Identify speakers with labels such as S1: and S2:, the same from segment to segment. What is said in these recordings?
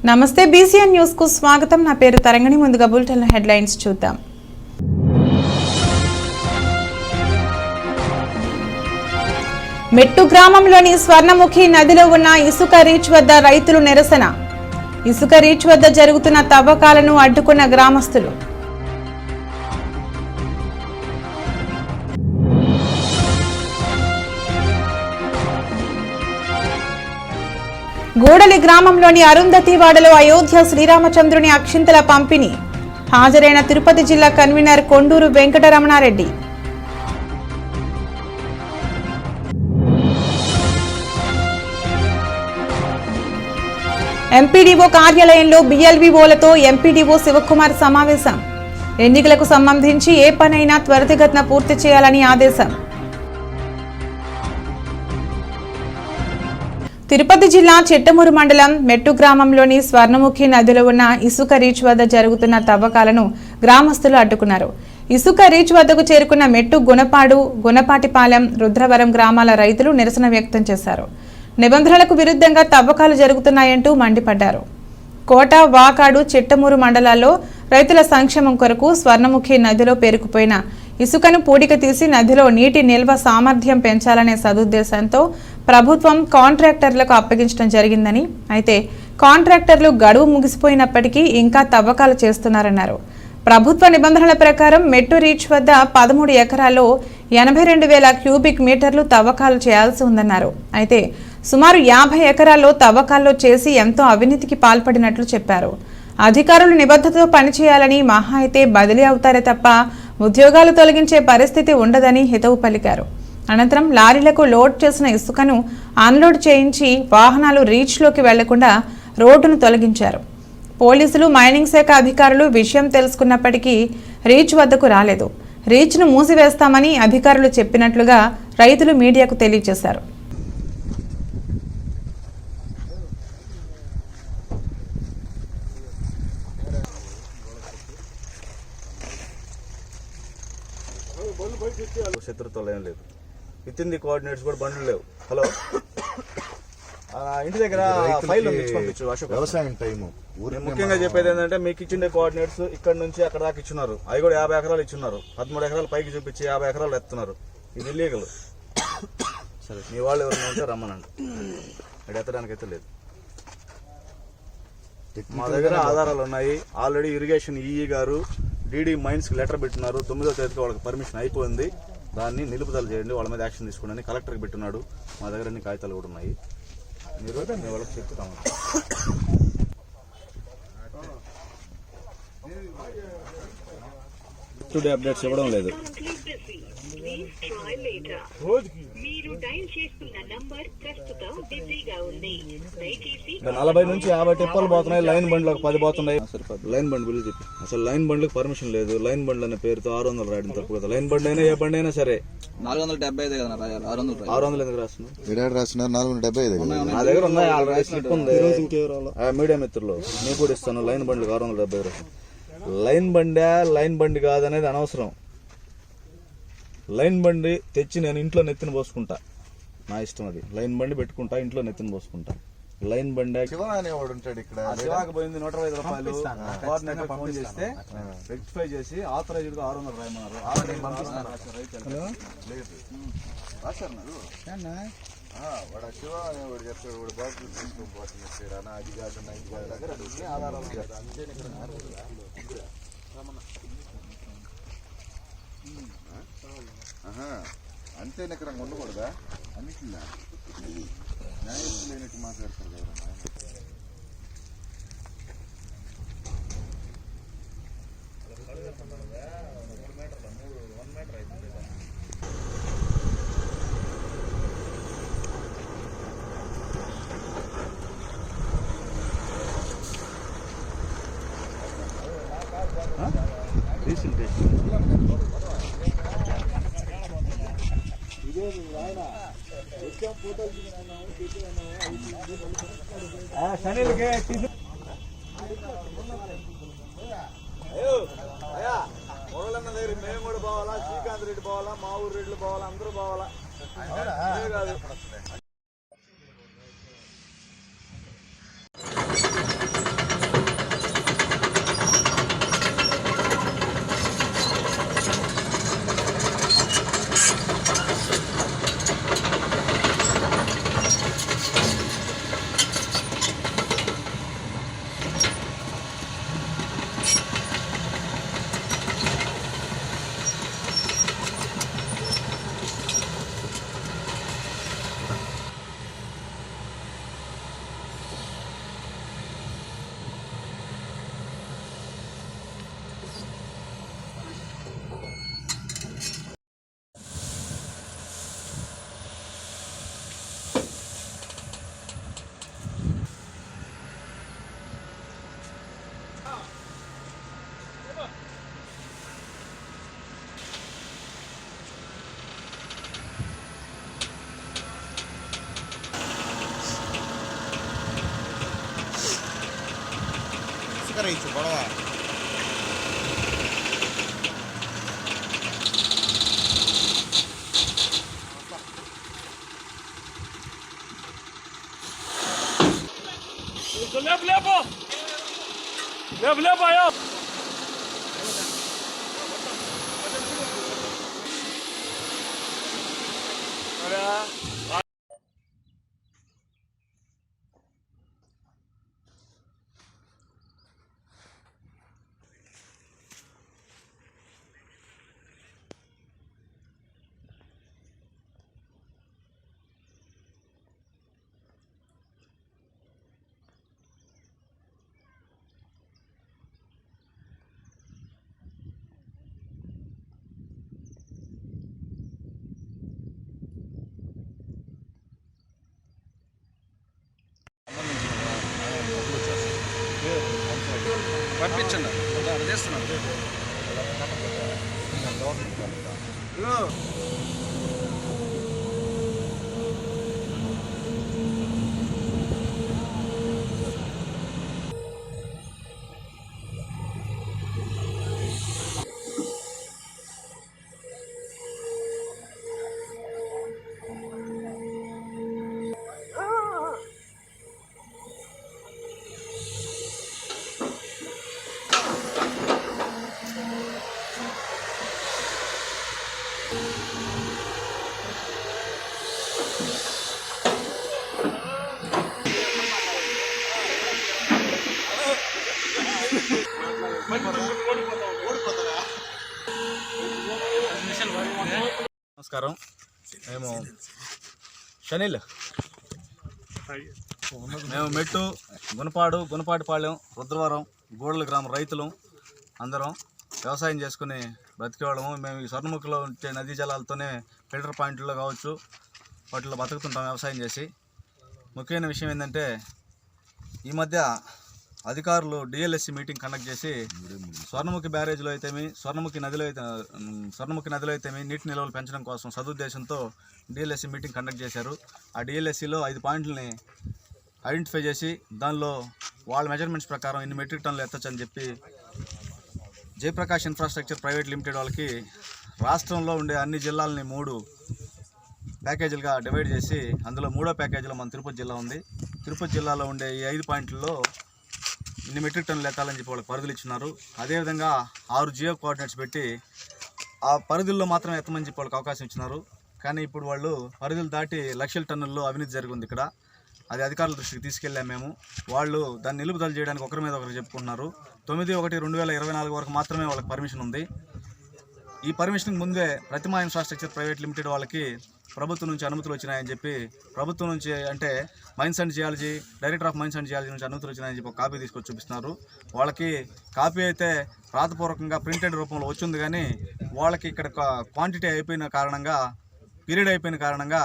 S1: నమస్తే BCN news కు స్వాగతం. నా పేరు తరంగిణి. ముందుగా బులెటిన్ హెడ్లైన్స్ చూద్దాం. మెట్టు గ్రామంలోని స్వర్ణముఖి నదిలో ఉన్న ఇసుక రీచ్ వద్ద రైతులు నిరసన. ఇసుక రీచ్ వద్ద జరుగుతున్న తవ్వకాలను అడ్డుకున్న గ్రామస్తులు. గూడలి గ్రామంలోని అరుంధతి వాడలో అయోధ్య శ్రీరామచంద్రుని అక్షింతల పంపిణీ. హాజరైన తిరుపతి జిల్లా కన్వీనర్ కొండూరు వెంకటరమణారెడ్డి. ఎంపీడీఓ కార్యాలయంలో బీఎల్వీఓలతో ఎంపీడీఓ శివకుమార్ సమావేశం. ఎన్నికలకు సంబంధించి ఏ పనైనా త్వరితగతిన పూర్తి చేయాలని ఆదేశం. తిరుపతి జిల్లా చిట్టమూరు మండలం మెట్టు గ్రామంలోని స్వర్ణముఖి నదిలో ఉన్న ఇసుక రీచ్ వద్ద జరుగుతున్న తవ్వకాలను గ్రామస్తులు అడ్డుకున్నారు. ఇసుక రీచ్ వద్దకు చేరుకున్న మెట్టు గుణపాడు, గుణపాటిపాలెం, రుద్రవరం గ్రామాల రైతులు నిరసన వ్యక్తం చేశారు. నిబంధనలకు విరుద్ధంగా తవ్వకాలు జరుగుతున్నాయంటూ మండిపడ్డారు. కోట, వాకాడు, చిట్టమూరు మండలాల్లో రైతుల సంక్షేమం కొరకు స్వర్ణముఖి నదిలో పేరుకుపోయిన ఇసుకను పూడిక తీసి నదిలో నీటి నిల్వ సామర్థ్యం పెంచాలనే సదుద్దేశంతో ప్రభుత్వం కాంట్రాక్టర్లకు అప్పగించడం జరిగిందని, అయితే కాంట్రాక్టర్లు గడువు ముగిసిపోయినప్పటికీ ఇంకా తవ్వకాలు చేస్తున్నారన్నారు. ప్రభుత్వ నిబంధనల ప్రకారం మెట్టు రీచ్ వద్ద 13 ఎకరాల్లో 82,000 క్యూబిక్ మీటర్లు తవ్వకాలు చేయాల్సి ఉందన్నారు. అయితే సుమారు 50 ఎకరాల్లో తవ్వకాల్లో చేసి ఎంతో అవినీతికి పాల్పడినట్లు చెప్పారు. అధికారులు నిబద్ధతతో పనిచేయాలని, మహా అయితే బదిలీ అవుతారే తప్ప ఉద్యోగాలు తొలగించే పరిస్థితి ఉండదని హితవు పలికారు. అనంతరం లారీలకు లోడ్ చేసిన ఇసుకను అన్లోడ్ చేయించి వాహనాలు రీచ్లోకి వెళ్లకుండా రోడ్డును తొలగించారు. పోలీసులు, మైనింగ్ శాఖ అధికారులు విషయం తెలుసుకున్నప్పటికీ రీచ్ వద్దకు రాలేదు. రీచ్ను మూసివేస్తామని అధికారులు చెప్పినట్లుగా రైతులు మీడియాకు తెలియజేశారు.
S2: శత్రుత్వం ఏం లేదు. విత్ ఇన్ ది కోఆర్డినేట్స్ కూడా బండ్లు లేవు. హలో, ఇంటి దగ్గర ఫైల్ పంపించు అశోక్.
S3: వ్యవసాయం టైం
S2: ముఖ్యంగా చెప్పేది ఏంటంటే, మీకు ఇచ్చిండే కోఆర్డినేట్స్ ఇక్కడ నుంచి అక్కడ దాకా ఇచ్చున్నారు. అవి కూడా 50 ఎకరాలు ఇచ్చున్నారు. 13 ఎకరాలు పైకి చూపించి 50 ఎకరాలు ఎత్తున్నారు. ఇది ఇల్లీగల్. సరే, మీ వాళ్ళు ఎవరైనా ఉంటే రమ్మనండి. ఇక్కడ ఎత్తడానికి అయితే లేదు. మా దగ్గర ఆధారాలు ఉన్నాయి. ఆల్రెడీ ఇరిగేషన్ ఈఈ గారు డీడీ మైన్స్ కి లెటర్ పెట్టినారు. 9వ తేదీకి వాళ్ళకి పర్మిషన్ అయిపోయింది. దాన్ని నిలుపుదల చేయండి, వాళ్ళ మీద యాక్షన్ తీసుకోండి కలెక్టర్కి పెట్టున్నాడు. మా దగ్గర అన్ని కాగితాలు కూడా ఉన్నాయి. మీరు మీ వాళ్ళకి చెప్తాము. టుడే అప్డేట్స్ ఇవ్వడం లేదు. 40 నుంచి 50 టిప్పర్లు పోతున్నాయి. లైన్ బండ్లు 10 పోతున్నాయి. లైన్ బండ్ బిల్లు చెప్పి అసలు లైన్ బండ్లకు పర్మిషన్ లేదు. లైన్ బండ్లు అనే పేరుతో 600 రాయడం తప్పు కదా. లైన్ బండ్ అయినా ఏ బండి అయినా సరే
S4: 475 కదా.
S2: 600 ఎందుకు
S3: రాస్తున్నారు? 475
S2: నా దగ్గర ఉన్నాయి. ఆల్రెడీ స్లిప్ ఉంది. మీడియా మిత్రులు మీకు కూడా ఇస్తాను. లైన్ బండ్లకు 670. లైన్ బండా లైన్ బండి కాదనేది అనవసరం. లైన్ బండి తెచ్చి నేను ఇంట్లో నెత్తిన పోసుకుంటా, నా ఇష్టం. అది లైన్ బండి పెట్టుకుంటా, ఇంట్లో నెత్తిన పోసుకుంటా. లైన్ బండి శివాకి పోయింది 125 రూపాయలు. కోఆర్డినేటర్ ఫోన్ చేస్తే రెక్టిఫై చేసి ఆథరైజ్డ్ 600 రాయమన్నారు.
S3: వాడు శివ అనేవాడు చెప్పాడు. వాడు బాగా తీసుకుపోతున్నా అది కాకుండా ఇది కాదు ఆధారాలు అంతే ఎకరంగా ఉండకూడదా? అన్నిటిలా న్యాయం లేనట్టు మాట్లాడతారు కదా. మేము కూడా పోవాలా, శ్రీకాంత్ రెడ్డి పోవాలా, మా ఊరు రెడ్లు పోవాలా, అందరూ పోవాలా. కాదు పరిష్కరించు గొడవ.
S4: పంపించండి చేస్తున్నాను.
S2: నమస్కారం. మేము షనిల్ మెట్టు గుణపాటిపాలెం రుద్రవరం గూడల గ్రామ రైతులు అందరం వ్యవసాయం చేసుకుని బ్రతికేవాళ్ళము. మేము ఈ స్వర్ణముఖిలో ఉంటే నదీ జలాలతోనే ఫిల్టర్ పాయింట్లో కావచ్చు వాటిలో బతుకుతుంటాం వ్యవసాయం చేసి. ముఖ్యమైన విషయం ఏంటంటే ఈ మధ్య అధికారులు డిఎల్ఎస్సి మీటింగ్ కండక్ట్ చేసి స్వర్ణముఖి బ్యారేజ్లో అయితేమి స్వర్ణముఖి నదిలో అయితేమి నీటి నిల్వలు పెంచడం కోసం సదుద్దేశంతో డిఎల్ఎస్సి మీటింగ్ కండక్ట్ చేశారు. ఆ డిఎల్ఎస్సిలో 5 పాయింట్లని ఐడెంటిఫై చేసి దానిలో వాళ్ళ మెజర్మెంట్స్ ప్రకారం ఇన్ని మెట్రిక్ టన్నులు ఎత్తచ్చని చెప్పి జయప్రకాష్ ఇన్ఫ్రాస్ట్రక్చర్ ప్రైవేట్ లిమిటెడ్ వాళ్ళకి రాష్ట్రంలో ఉండే అన్ని జిల్లాలని 3 ప్యాకేజీలుగా డివైడ్ చేసి అందులో 3వ ప్యాకేజీలో మన తిరుపతి జిల్లా ఉంది. తిరుపతి జిల్లాలో ఉండే ఈ 5 పాయింట్లలో ఇన్ని మెట్రిక్ టన్నులు ఎత్తాలని చెప్పి వాళ్ళకి పరిధులు ఇచ్చినారు. అదేవిధంగా 6 జియో కోఆర్డినేట్స్ పెట్టి ఆ పరిధుల్లో మాత్రం ఎత్తమని చెప్పి వాళ్ళకి అవకాశం ఇచ్చినారు. కానీ ఇప్పుడు వాళ్ళు పరిధులు దాటి లక్షల టన్నుల్లో అవినీతి జరిగింది ఇక్కడ. అది అధికారుల దృష్టికి తీసుకెళ్ళాము మేము. వాళ్ళు దాన్ని నిలుపుదల చేయడానికి ఒకరి మీద ఒకరు చెప్పుకుంటున్నారు. 9/1/2024 వరకు మాత్రమే వాళ్ళకి పర్మిషన్ ఉంది. ఈ పర్మిషన్కి ముందే ప్రతిమా ఇన్ఫ్రాస్ట్రక్చర్ ప్రైవేట్ లిమిటెడ్ వాళ్ళకి ప్రభుత్వం నుంచి అనుమతులు వచ్చినాయని చెప్పి, ప్రభుత్వం నుంచి అంటే mines and geology director of mines and geology నుంచి అనుమతులు వచ్చినాయని చెప్పి ఒక కాపీ తీసుకొచ్చి చూపిస్తున్నారు. వాళ్ళకి కాపీ అయితే రాతపూర్వకంగా ప్రింటెడ్ రూపంలో వచ్చింది, కానీ వాళ్ళకి ఇక్కడ క్వాంటిటీ అయిపోయిన కారణంగా, పీరియడ్ అయిపోయిన కారణంగా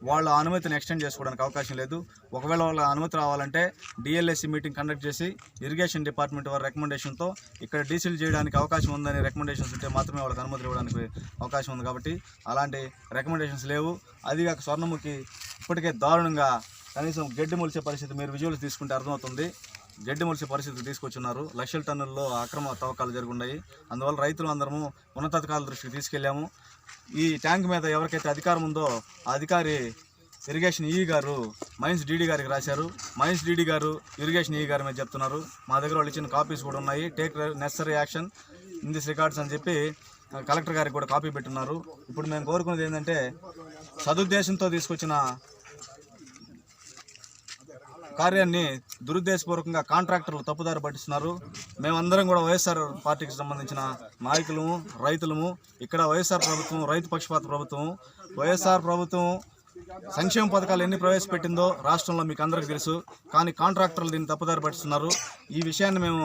S2: వాళ్ళ అనుమతిని ఎక్స్టెండ్ చేసుకోవడానికి అవకాశం లేదు. ఒకవేళ వాళ్ళ అనుమతి రావాలంటే డిఎల్ఎస్సి మీటింగ్ కండక్ట్ చేసి ఇరిగేషన్ డిపార్ట్మెంట్ వారి రికమెండేషన్తో ఇక్కడ డీసీల్ చేయడానికి అవకాశం ఉందని రికమెండేషన్స్ ఉంటే మాత్రమే వాళ్ళకి అనుమతి ఇవ్వడానికి అవకాశం ఉంది. కాబట్టి అలాంటి రికమెండేషన్స్ లేవు. అది కాక స్వర్ణముఖి ఇప్పటికే దారుణంగా కనీసం గడ్డి మొలిచే పరిస్థితి మీరు విజువల్స్ తీసుకుంటే అర్థమవుతుంది. గడ్డి మొలిచే పరిస్థితి తీసుకొచ్చున్నారు. లక్షల టన్నుల్లో అక్రమ తవ్వకాలు జరుగున్నాయి. అందువల్ల రైతులు అందరము ఉన్నతాధికారుల దృష్టికి తీసుకెళ్ళాము. ఈ ట్యాంక్ మీద ఎవరికైతే అధికారం ఉందో ఆ అధికారి ఇరిగేషన్ ఈఈ గారు మైన్స్ డీడీ గారికి రాశారు. మైన్స్ డీడీ గారు ఇరిగేషన్ ఈఈ గారి మీద చెప్తున్నారు. మా దగ్గర వాళ్ళు ఇచ్చిన కాపీస్ కూడా ఉన్నాయి. Take necessary action in this records అని చెప్పి కలెక్టర్ గారికి కూడా కాపీ పెట్టున్నారు. ఇప్పుడు మేము కోరుకునేది ఏంటంటే సదుద్దేశంతో తీసుకొచ్చిన కార్యాన్ని దురుద్దేశపూర్వకంగా కాంట్రాక్టర్లు తప్పుదారి పట్టిస్తున్నారు. మేమందరం కూడా వైఎస్ఆర్ పార్టీకి సంబంధించిన నాయకులము, రైతులము. ఇక్కడ వైఎస్ఆర్ ప్రభుత్వం రైతు పక్షపాత ప్రభుత్వం. వైఎస్ఆర్ ప్రభుత్వం సంక్షేమ పథకాలు ఎన్ని ప్రవేశపెట్టిందో రాష్ట్రంలో మీకు అందరికీ తెలుసు. కానీ కాంట్రాక్టర్లు దీన్ని తప్పుదారి పట్టిస్తున్నారు. ఈ విషయాన్ని మేము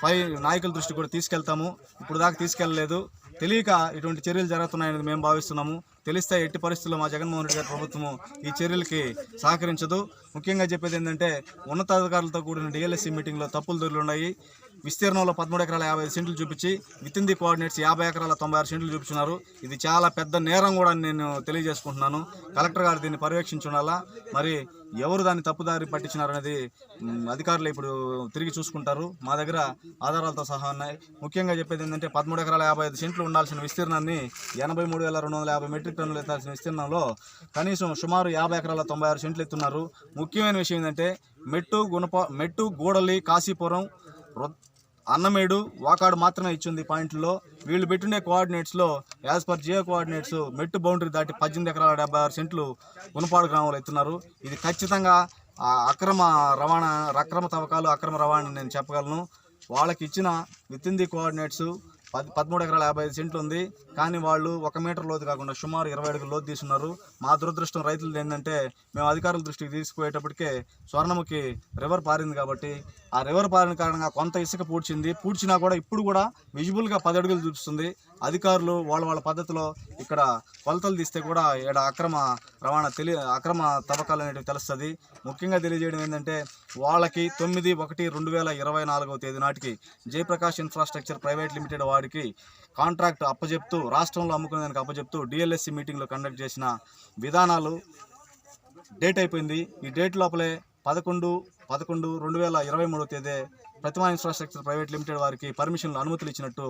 S2: పై నాయకుల దృష్టి కూడా తీసుకెళ్తాము. ఇప్పుడు దాకా తీసుకెళ్ళలేదు. తెలియక ఇటువంటి చర్యలు జరుగుతున్నాయని మేము భావిస్తున్నాము. తెలిస్తే ఎట్టి పరిస్థితుల్లో మా జగన్మోహన్ రెడ్డి గారి ప్రభుత్వము ఈ చర్యలకి సహకరించదు. ముఖ్యంగా చెప్పేది ఏంటంటే ఉన్నతాధికారులతో కూడిన డిఎల్ఎస్సి మీటింగ్లో తప్పులు దొరుకులు ఉన్నాయి.
S4: విస్తీర్ణంలో 13 ఎకరాల 55 సెంట్లు చూపించి విత్ ఇన్ ది కోఆర్డినేట్స్ 50 ఎకరాల 96 సెంట్లు చూపించున్నారు. ఇది చాలా పెద్ద నేరం కూడా నేను తెలియజేసుకుంటున్నాను. కలెక్టర్ గారు దీన్ని పర్యవేక్షించుండాలా. మరి ఎవరు దాన్ని తప్పుదారి పట్టించినారనేది అధికారులు ఇప్పుడు తిరిగి చూసుకుంటారు. మా దగ్గర ఆధారాలతో సహా ఉన్నాయి. ముఖ్యంగా చెప్పేది ఏంటంటే 13 ఎకరాల 55 సెంట్లు ఉండాల్సిన విస్తీర్ణాన్ని 83,250 మెట్రిక్ టన్నులు ఎత్తాల్సిన విస్తీర్ణంలో కనీసం సుమారు 50 ఎకరాల 96 సెంట్లు ఎత్తున్నారు. ముఖ్యమైన విషయం ఏంటంటే మెట్టు గూడలి కాశీపురం అన్నమేడు వాకాడు మాత్రమే ఇచ్చింది పాయింట్లో. వీళ్ళు పెట్టిన కోఆర్డినేట్స్లో యాజ్ పర్ జియో కోఆర్డినేట్స్ మెట్టు బౌండరీ దాటి 18 ఎకరాల 76 సెంట్లు గుణపాడు గ్రామంలో ఎత్తున్నారు. ఇది ఖచ్చితంగా అక్రమ తవ్వకాలు, అక్రమ రవాణా నేను చెప్పగలను. వాళ్ళకి ఇచ్చిన విత్ ఇన్ ది కోఆర్డినేట్స్ 13 ఎకరాల 55 సెంట్లు ఉంది. కానీ వాళ్ళు 1 మీటర్ లోతు కాకుండా సుమారు 20 అడుగుల లోతు తీసుకున్నారు. మా దురదృష్టం రైతులు ఏంటంటే మేము అధికారుల దృష్టికి తీసుకుపోయేటప్పటికే స్వర్ణముఖి రివర్ పారింది కాబట్టి ఆ రివర్ పారిన కారణంగా కొంత ఇసుక పూడ్చినా కూడా ఇప్పుడు కూడా విజిబుల్గా 10 అడుగులు చూపిస్తుంది. అధికారులు వాళ్ళ పద్ధతిలో ఇక్కడ కొలతలు తీస్తే కూడా ఇక్కడ అక్రమ తవ్వకాలు అనేవి తెలుస్తుంది. ముఖ్యంగా తెలియజేయడం ఏంటంటే వాళ్ళకి 9/1/2024 తేదీ నాటికి జయప్రకాష్ ఇన్ఫ్రాస్ట్రక్చర్ ప్రైవేట్ లిమిటెడ్ వారికి కాంట్రాక్ట్ అప్పచెప్తూ రాష్ట్రంలో అమ్ముకునేదానికి అప్పచెప్తూ డిఎల్ఎస్సి మీటింగ్లో కండక్ట్ చేసిన విధానాలు డేట్ అయిపోయింది. ఈ డేట్ లోపలే 11/11/2023 తేదీ ప్రతిమా ఇన్ఫ్రాస్ట్రక్చర్ ప్రైవేట్ లిమిటెడ్ వారికి పర్మిషన్లు అనుమతులు ఇచ్చినట్టు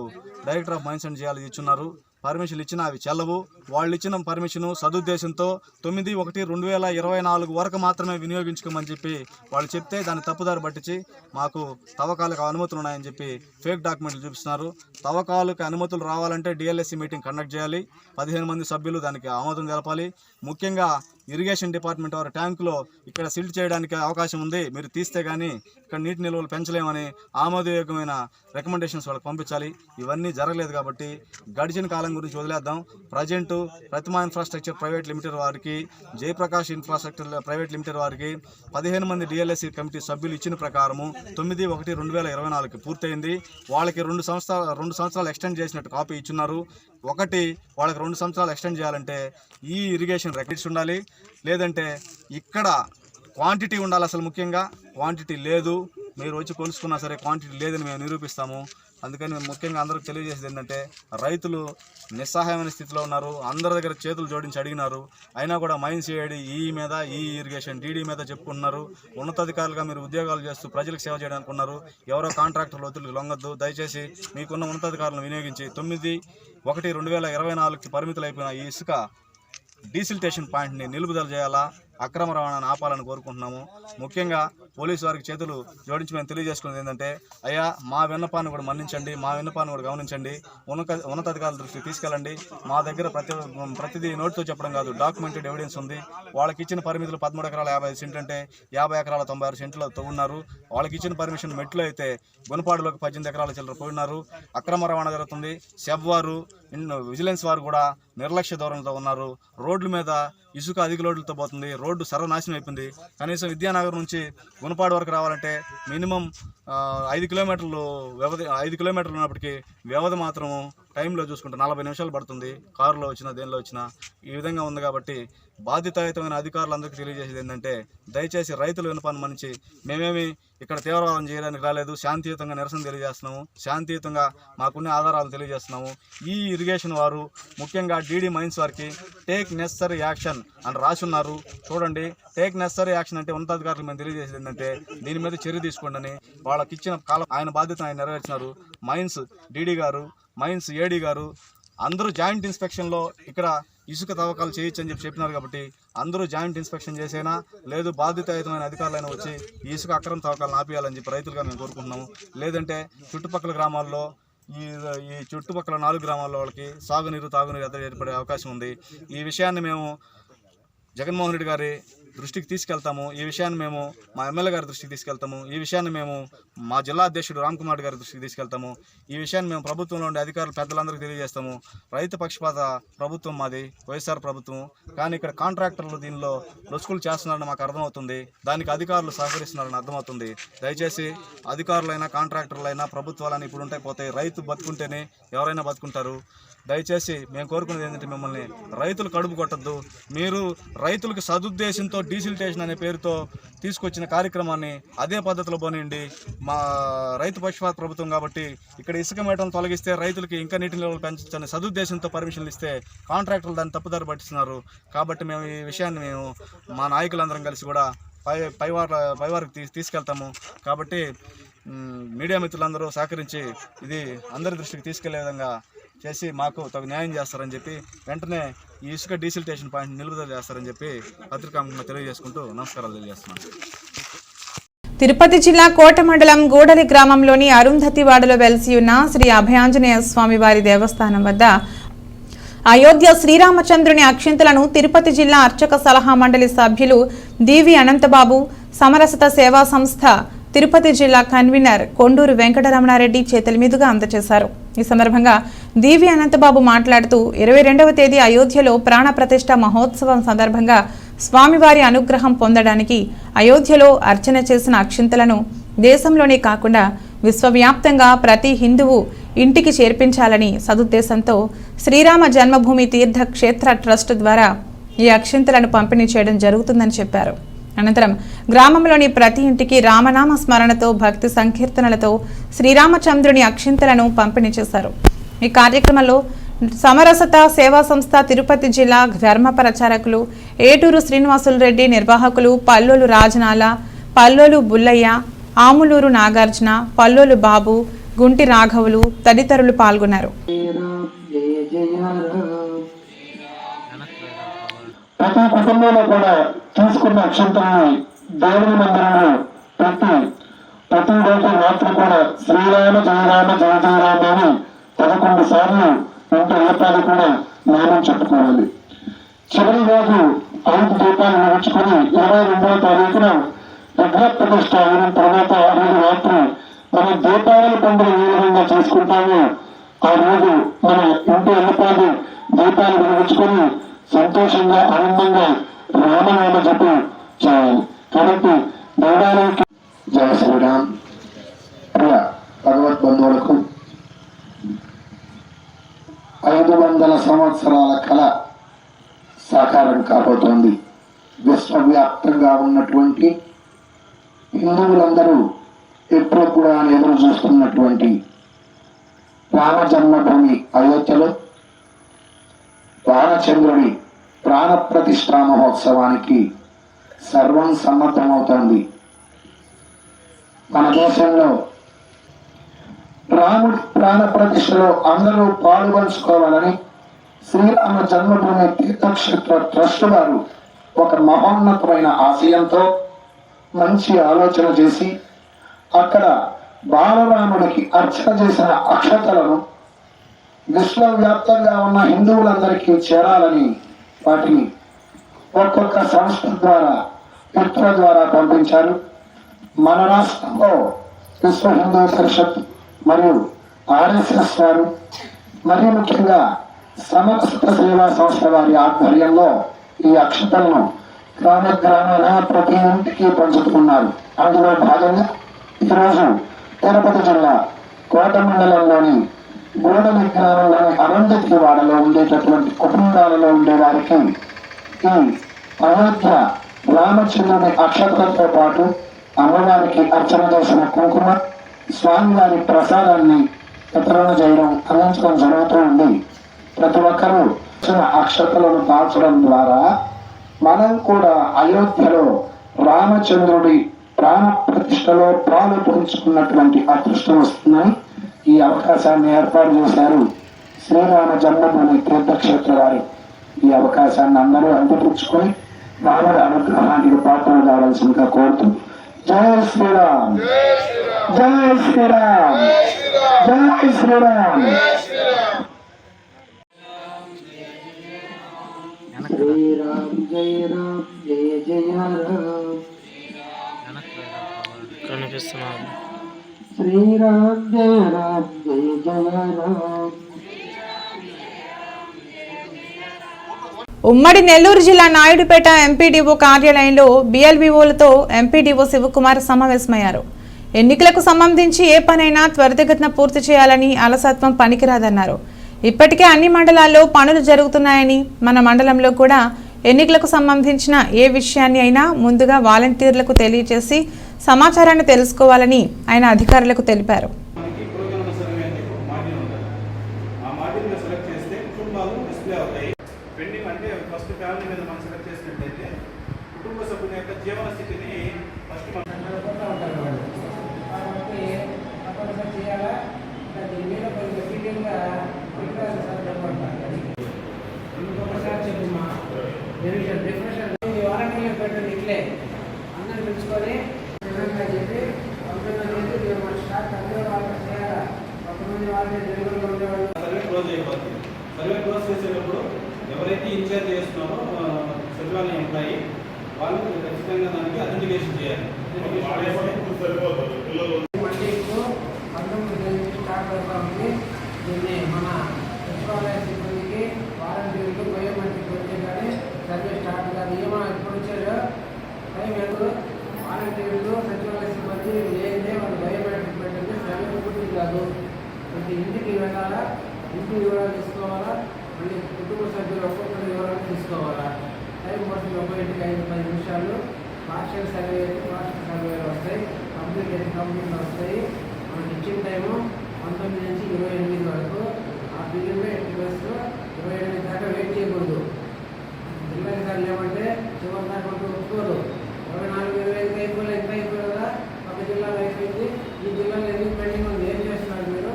S4: director of mines and geology ఇచ్చున్నారు. పర్మిషన్లు ఇచ్చినా అవి చెల్లవు. వాళ్ళు ఇచ్చిన పర్మిషను సదుద్దేశంతో 9/1/2024 వరకు మాత్రమే వినియోగించుకోమని చెప్పి వాళ్ళు చెప్తే దాన్ని తప్పుదారి పట్టించి మాకు తవ్వకాలకు అనుమతులు ఉన్నాయని చెప్పి ఫేక్ డాక్యుమెంట్లు చూపిస్తున్నారు. తవ్వకాలకు అనుమతులు రావాలంటే డిఎల్ఎస్సి మీటింగ్ కండక్ట్ చేయాలి. 15 మంది సభ్యులు దానికి ఆమోదం తెలపాలి. ముఖ్యంగా ఇరిగేషన్ డిపార్ట్మెంట్ వారి ట్యాంకులో ఇక్కడ సిల్ట్ చేయడానికి అవకాశం ఉంది, మీరు తీస్తే కానీ ఇక్కడ నీటి నిల్వలు పెంచలేమని ఆమోదయోగ్యమైన రికమెండేషన్స్ వాళ్ళకి పంపించాలి. ఇవన్నీ జరగలేదు కాబట్టి గడిచిన కాలం గురించి వదిలేద్దాం. ప్రజెంటు ప్రతిమా ఇన్ఫ్రాస్ట్రక్చర్ ప్రైవేట్ లిమిటెడ్ వారికి, జయప్రకాష్ ఇన్ఫ్రాస్ట్రక్చర్ ప్రైవేట్ లిమిటెడ్ వారికి 15 మంది డిఎల్ఎస్సి కమిటీ సభ్యులు ఇచ్చిన ప్రకారము 9/1/2024 పూర్తయింది. వాళ్ళకి 2 సంవత్సరాలు ఎక్స్టెండ్ చేసినట్టు కాపీ ఇచ్చున్నారు. ఒకటి వాళ్ళకి 2 సంవత్సరాలు ఎక్స్టెండ్ చేయాలంటే ఈ ఇరిగేషన్ రికార్డ్స్ ఉండాలి, లేదంటే ఇక్కడ క్వాంటిటీ ఉండాలి. అసలు ముఖ్యంగా క్వాంటిటీ లేదు. మీరు వచ్చి కొలుసుకున్నా సరే క్వాంటిటీ లేదని మేము నిరూపిస్తాము. అందుకని మేము ముఖ్యంగా అందరికి తెలియజేసేది ఏంటంటే రైతులు నిస్సహాయమైన స్థితిలో ఉన్నారు. అందరి దగ్గర చేతులు జోడించి అడిగినారు. అయినా కూడా మైన్స్ ఏడి మీద ఈ ఇరిగేషన్ డీడీ మీద చెప్పుకుంటున్నారు. ఉన్నతాధికారులుగా మీరు ఉద్యోగాలు చేస్తూ ప్రజలకు సేవ చేయడానికి ఉన్నారు. ఎవరో కాంట్రాక్టర్లు ఒత్తిడికి లొంగద్దు. దయచేసి మీకున్న ఉన్నతాధికారులను వినియోగించి 9/1/2024 పరిమితులైపోయిన ఈ ఇసుక డీసిల్టేషన్ పాయింట్ని నిలుపుదల చేయాలా, అక్రమ రవాణాను ఆపాలని కోరుకుంటున్నాము. ముఖ్యంగా పోలీసు వారికి చేతులు జోడించి మేము తెలియజేసుకునేది ఏంటంటే, అయ్యా మా విన్నపాన్ని కూడా మన్నించండి, మా విన్నపాన్ని కూడా గమనించండి, ఉన్నతాధికారుల దృష్టికి తీసుకెళ్ళండి. మా దగ్గర ప్రతిదీ నోటితో చెప్పడం కాదు, డాక్యుమెంటెడ్ ఎవిడెన్స్ ఉంది. వాళ్ళకి ఇచ్చిన పరిమితులు 13 ఎకరాల 55 సెంట్లు అంటే 50 ఎకరాల 96 సెంట్లు ఉన్నారు. వాళ్ళకి ఇచ్చిన పర్మిషన్ మెట్లు అయితే గుణపాడులోకి 18 ఎకరాల చిల్లర పోయినారు. అక్రమ రవాణా జరుగుతుంది. సెబ్ వారు, విజిలెన్స్ వారు కూడా నిర్లక్ష్య ధోరణితో ఉన్నారు. రోడ్ల మీద ఇసుక అధిక లోడ్లతో పోతుంది. రోడ్డు సర్వనాశనం అయిపోయింది. కనీసం విద్యానగర్ నుంచి గుణపాడు వరకు రావాలంటే మినిమం 5 కిలోమీటర్లు వ్యవధి, 5 కిలోమీటర్లు ఉన్నప్పటికీ వ్యవధి మాత్రం టైంలో చూసుకుంటే 40 నిమిషాలు పడుతుంది. కారులో వచ్చినా దేనిలో వచ్చినా ఈ విధంగా ఉంది. కాబట్టి బాధ్యతాయుతమైన అధికారులందరికీ తెలియజేసేది ఏంటంటే, దయచేసి రైతుల వినపాన్ని మనించి మేమేమి ఇక్కడ తీవ్రవాదం చేయడానికి రాలేదు, శాంతియుతంగా నిరసన తెలియజేస్తున్నాము, శాంతియుతంగా మాకున్న ఆధారాలు తెలియజేస్తున్నాము. ఈ ఇరిగేషన్ వారు ముఖ్యంగా డీడీ మైన్స్ వారికి టేక్ నెసరీ యాక్షన్ అని రాసి ఉన్నారు. చూడండి, టేక్ నెసరీ యాక్షన్ అంటే ఉన్నతాధికారులు మేము తెలియజేసేది ఏంటంటే దీని మీద చర్య తీసుకోండి అని. వాళ్ళకి ఇచ్చిన కాలం ఆయన బాధ్యతను ఆయన నెరవేర్చినారు. మైన్స్ డీడీ గారు, మైన్స్ ఏడీ గారు అందరూ జాయింట్ ఇన్స్పెక్షన్లో ఇక్కడ ఇసుక తవ్వకాలు చేయొచ్చు అని చెప్పినారు. కాబట్టి అందరూ జాయింట్ ఇన్స్పెక్షన్ చేసేనా, లేదు బాధ్యతాయుతమైన అధికారులైనా వచ్చి ఈ ఇసుక అక్రమ తవ్వకాలను ఆపేయాలని చెప్పి రైతులుగా మేము కోరుకుంటున్నాము. లేదంటే చుట్టుపక్కల గ్రామాల్లో ఈ చుట్టుపక్కల 4 గ్రామాల్లో వాళ్ళకి సాగునీరు, తాగునీరు ఎదురు ఏర్పడే అవకాశం ఉంది. ఈ విషయాన్ని మేము జగన్మోహన్ రెడ్డి గారి దృష్టికి తీసుకెళ్తాము. ఈ విషయాన్ని మేము మా ఎమ్మెల్యే గారి దృష్టికి తీసుకెళ్తాము. ఈ విషయాన్ని మేము మా జిల్లా అధ్యక్షుడు రామ్ కుమార్ గారి దృష్టికి తీసుకెళ్తాము. ఈ విషయాన్ని మేము ప్రభుత్వంలో ఉండే అధికారులు పెద్దలందరికీ తెలియజేస్తాము. రైతు పక్షపాత ప్రభుత్వం మాది, వైఎస్ఆర్ ప్రభుత్వం. కానీ ఇక్కడ కాంట్రాక్టర్లు దీనిలో లొసుకులు చేస్తున్నారని మాకు అర్థమవుతుంది. దానికి అధికారులు సహకరిస్తున్నారని అర్థమవుతుంది. దయచేసి అధికారులైనా, కాంట్రాక్టర్లైనా, ప్రభుత్వాలని ఇప్పుడు ఉంటే పోతాయి. రైతు బతుకుంటేనే ఎవరైనా బతుకుంటారు. దయచేసి మేము కోరుకునేది ఏంటంటే, మిమ్మల్ని రైతులు కడుపు కొట్టద్దు. మీరు రైతులకు సదుద్దేశంతో డీసిల్టేషన్ అనే పేరుతో తీసుకొచ్చిన కార్యక్రమాన్ని అదే పద్ధతిలో పోనీయండి. మా రైతు పక్షపాత ప్రభుత్వం కాబట్టి ఇక్కడ ఇసుక మేటలను తొలగిస్తే రైతులకి ఇంకా నీటి నిల్వలు పెంచొచ్చని సదుద్దేశంతో పర్మిషన్లు ఇస్తే కాంట్రాక్టర్లు దాన్ని తప్పుదారి పట్టిస్తున్నారు. కాబట్టి మేము ఈ విషయాన్ని మా నాయకులందరం కలిసి కూడా పైవారికి తీసుకెళ్తాము. కాబట్టి మీడియా మిత్రులందరూ సహకరించి ఇది అందరి దృష్టికి తీసుకెళ్లే విధంగా చేసి మాకు తగు న్యాయం చేస్తారని చెప్పి వెంటనే ఈ ఇసుక డీసిల్టేషన్ పాయింట్ నిలుపుదల చేస్తారని చెప్పి పత్రికాముఖంగా తెలియజేసుకుంటూ నమస్కారాలు తెలియజేస్తున్నాను.
S1: తిరుపతి జిల్లా కోట మండలం గూడలి గ్రామంలోని అరుంధతివాడలో వెలిసి ఉన్న శ్రీ అభయాంజనేయ స్వామి వారి దేవస్థానం వద్ద అయోధ్య శ్రీరామచంద్రుని అక్షింతలను తిరుపతి జిల్లా అర్చక సలహా మండలి సభ్యులు డివి అనంతబాబు, సమరసత సేవా సంస్థ తిరుపతి జిల్లా కన్వీనర్ కొండూరు వెంకటరమణారెడ్డి చేతుల మీదుగా అందజేశారు. ఈ సందర్భంగా డివి అనంతబాబు మాట్లాడుతూ 22వ తేదీ అయోధ్యలో ప్రాణ ప్రతిష్ఠ మహోత్సవం సందర్భంగా స్వామివారి అనుగ్రహం పొందడానికి అయోధ్యలో అర్చన చేసిన అక్షింతలను దేశంలోనే కాకుండా విశ్వవ్యాప్తంగా ప్రతి హిందువు ఇంటికి చేర్పించాలని సదుద్దేశంతో శ్రీరామ జన్మభూమి తీర్థ క్షేత్ర ట్రస్ట్ ద్వారా ఈ అక్షింతలను పంపిణీ చేయడం జరుగుతుందని చెప్పారు. అనంతరం గ్రామంలోని ప్రతి ఇంటికి రామనామ స్మరణతో భక్తి సంకీర్తనలతో శ్రీరామచంద్రుని అక్షింతలను పంపిణీ చేశారు. ఈ కార్యక్రమంలో సమరసత సేవా సంస్థ తిరుపతి జిల్లా ధర్మ ప్రచారకులు ఏటూరు శ్రీనివాసులు రెడ్డి, నిర్వాహకులు పల్లోలు రాజనాల, పల్లోలు బుల్లయ్య, ఆములూరు నాగార్జున, పల్లోలు బాబు, గుంటి రాఘవులు తదితరులు పాల్గొన్నారు.
S5: ప్రతి కుటుంబంలో కూడా తీసుకున్న అక్షంతల్ని దేవుని మందిరంలో ప్రతి రోజు రాత్రి కూడా శ్రీరామ జయరామ జయ జయరామ అని 11 సార్లు ఇంటి ఏర్పాటు కూడా నామం చెప్పుకోవాలి. చివరి రోజు 5 దీపాలు నడుచుకుని 22వ తారీఖున విగ్రహ ప్రతిష్ట అయిన తర్వాత ఆ రోజు రాత్రి మనం దీపావళి పండుగ ఏ విధంగా చేసుకుంటామో ఆ రోజు మన ఇంటి ఏర్పాటు దీపాలు వెలిగించుకొని సంతోషంగా ఆనందంగా రామనామ జపం చేయాలి. కాబట్టి దేవాలయానికి జయ శ్రీరామ్. ప్రియ భగవద్ బంధువులకు 500 సంవత్సరాల కళ సాకారం కాబోతోంది. విశ్వవ్యాప్తంగా ఉన్నటువంటి హిందువులందరూ ఎప్పుడు కూడా ఎదురు చూస్తున్నటువంటి రామ జన్మభూమి అయోధ్యలో రామచంద్రుడి ప్రాణ ప్రతిష్ఠా మహోత్సవానికి సర్వం సమ్మతమవుతోంది. మన దేశంలో రాముడి ప్రాణ ప్రతిష్టలో అందరూ పాల్గొంచుకోవాలని శ్రీరామ జన్మభూమి తీర్థక్షేత్ర ట్రస్ట్ వారు ఒక మహోన్నతమైన ఆశయంతో మంచి ఆలోచన చేసి అక్కడ బాలరాముడికి అర్చన చేసిన అక్షతలను విశ్వవ్యాప్తంగా ఉన్న హిందువులందరికీ చేరాలని వాటిని ఒక్కొక్క సంస్థ ద్వారా ఇతర ద్వారా పంపించారు. మన రాష్ట్రంలో విశ్వ హిందూ పరిషత్ మరియు ఆర్ఎస్ఎస్ వారు మరియు ముఖ్యంగా సమరసత సేవా సంస్థ వారి ఆధ్వర్యంలో ఈ అక్షతలను గ్రామాన ప్రతి ఇంటికి పంచుతున్నారు. అందులో భాగంగా ఈరోజు తిరుపతి జిల్లా కోట మండలంలోని గూడలి గ్రామంలోని అరుంధతివాడలో ఉండేటటువంటి కుటుంబాలలో ఉండే వారికి ఈ అయోధ్య రామచంద్రుని అక్షతలతో పాటు అమ్మవారికి అర్చన చేసిన కుంకుమ, స్వామివారి ప్రసాదాన్ని వితరణ చేయడం అందించడం జరుగుతూ ఉంది. ప్రతి ఒక్కరూ అక్షతలను దాల్చడం ద్వారా మనం కూడా అయోధ్యలో రామచంద్రుడి ప్రాణ ప్రతిష్టలో పాలు పంచుకున్నటువంటి అదృష్టం వస్తుందని ఈ అవకాశాన్ని ఏర్పాటు చేశారు శ్రీరామ జన్మభూమి తీర్థక్షేత్ర వారు. ఈ అవకాశాన్ని అందరూ అందిపుచ్చుకొని రాముడి అనుగ్రహానికి పాత్రలు కావాల్సిందిగా కోరుతూ జై శ్రీరామ్, జై శ్రీరామ్, జై శ్రీరామ్. శ్రీరామ్ జయ రామ్ జయ జయ రామ్
S6: కనిపిస్తున్నాను.
S5: శ్రీరామ్ జయ రామ్ జయ జయ రామ్.
S1: ఉమ్మడి నెల్లూరు జిల్లా నాయుడుపేట ఎంపీడీఓ కార్యాలయంలో బిఎల్బీఓలతో ఎంపీడీఓ శివకుమార్ సమావేశమయ్యారు. ఎన్నికలకు సంబంధించి ఏ పనైనా త్వరితగతిన పూర్తి చేయాలని, అలసత్వం పనికిరాదన్నారు. ఇప్పటికే అన్ని మండలాల్లో పనులు జరుగుతున్నాయని, మన మండలంలో కూడా ఎన్నికలకు సంబంధించిన ఏ విషయాన్ని అయినా ముందుగా వాలంటీర్లకు తెలియజేసి సమాచారాన్ని తెలుసుకోవాలని ఆయన అధికారులకు తెలిపారు.
S6: సర్వే క్లోజ్ చేసేటప్పుడు ఎవరైతే ఇన్ఛార్జ్ చేస్తున్నారో సచివాలయం ఎంప్లాయీ వాళ్ళు ఖచ్చితంగా దానికి అథెంటికేషన్ చేయాలి.
S7: దీన్ని మన సచివాలయ సిబ్బందికి వాలంటీర్లు బయోమెట్రిక్ వచ్చే కానీ సర్వే స్టార్ట్ కాదు. ఏమో ఎప్పుడు వచ్చారో టైం ఎందుకు వాలంటీర్లు సచివాలయ సిబ్బంది లేదే వాళ్ళు బయోమెట్రిక్ పెట్టింది సర్వే పూర్తి కాదు. ప్రతి ఇంటికి వెళ్ళాలా, ఇంటి వివరాలు తీసుకోవాలా, మళ్ళీ కుటుంబ సభ్యులు ఒక్కొక్కరి వివరాలు తీసుకోవాలా. టైం పడుతుంది. ఒక ఇంటికి 5-10 నిమిషాలు. పార్షియల్ సర్వే అయితే పార్షియల్ సర్వేలు వస్తాయి, కంప్లీట్ అయితే కంప్లీట్లు వస్తాయి. మనకి ఇచ్చిన టైము 19 నుంచి 28 వరకు. ఆ పీరియడ్లో 28 దాకా వెయిట్ చేయకూడదు. జిల్లాధికారులు ఏమంటే చివరి దాకా ఒప్పుకోరు. 24-25 అయిపోయి ఎంత అయిపోయి కదా, ఒక జిల్లాలో అయిపోయింది, ఈ జిల్లాలో ఎందుకు పెండింగ్ ఉంది, ఏం చేస్తున్నారు మీరు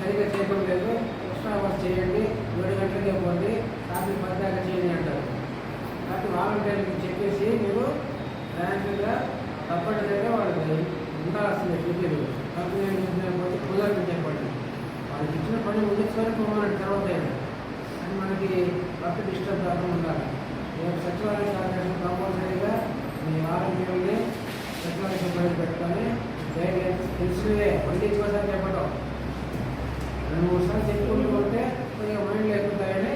S7: సరిగ్గా చేయడం లేదు, ఎక్స్ట్రా అవర్స్ చేయండి, 7 గంటలకే పోండి, రాత్రి 10 దాకా చేయండి అంటారు. కాబట్టి వాలంటీర్లకు చెప్పేసి మీరు బ్యాంకుగా తప్పనిసరిగా వాళ్ళకి ఉండాల్సిందే. డ్యూటీలు కంపెనీ పోతే కుదరని చెప్పండి. వాళ్ళకి ఇచ్చిన పని ముగించుకొని పోమన్నట్టు తర్వాత అని మనకి వర్క్ డిస్టర్బ్ కాకుండా ఉండాలి. సచివాలయ కార్యక్రమం కంపల్సరీగా మీ ఆరోగ్యాన్ని సచివాలయ సిబ్బంది పెట్టుకొని గైడ్ లైన్స్ తెలిసినవే మళ్ళీ ఇంకోసారి చెప్పడం 2-3 సార్లు చెప్పుకుంటూ ఉంటే కొద్దిగా మైండ్ లేకుంటాయని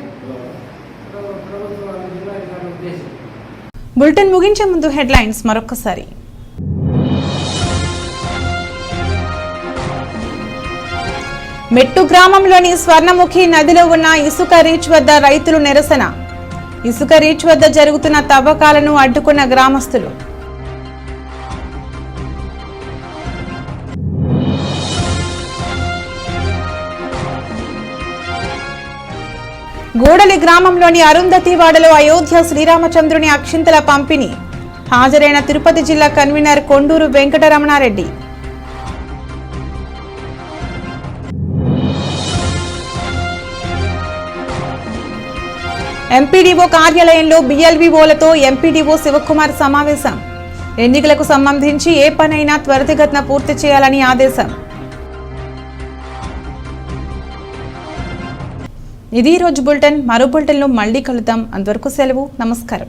S7: ప్రభుత్వ జిల్లాధికారుల ఉద్దేశం.
S1: బులెటిన్ ముగించే ముందు హెడ్లైన్స్ మరొకసారి. మెట్టు గ్రామంలోని స్వర్ణముఖి నదిలో ఉన్న ఇసుక రీచ్ వద్ద రైతులు నిరసన. ఇసుక రీచ్ వద్ద జరుగుతున్న తవ్వకాలను అడ్డుకున్న గ్రామస్తులు. గూడలి గ్రామంలోని అరుంధతివాడలో అయోధ్య శ్రీరామచంద్రుని అక్షింతల పంపిణీ. హాజరైన తిరుపతి జిల్లా కన్వీనర్ కొండూరు వెంకటరమణారెడ్డి. ఎంపీడీఓ కార్యాలయంలో బిఎల్వీఓలతో ఎంపీడీఓ శివకుమార్ సమావేశం. ఎన్నికలకు సంబంధించి ఏ పనైనా త్వరితగతిన పూర్తి చేయాలని ఆదేశం. ఇది ఈ రోజు బులెటిన్. మరో బులెటిన్లో మళ్ళీ కలుద్దాం. అంతవరకు సెలవు. నమస్కారం.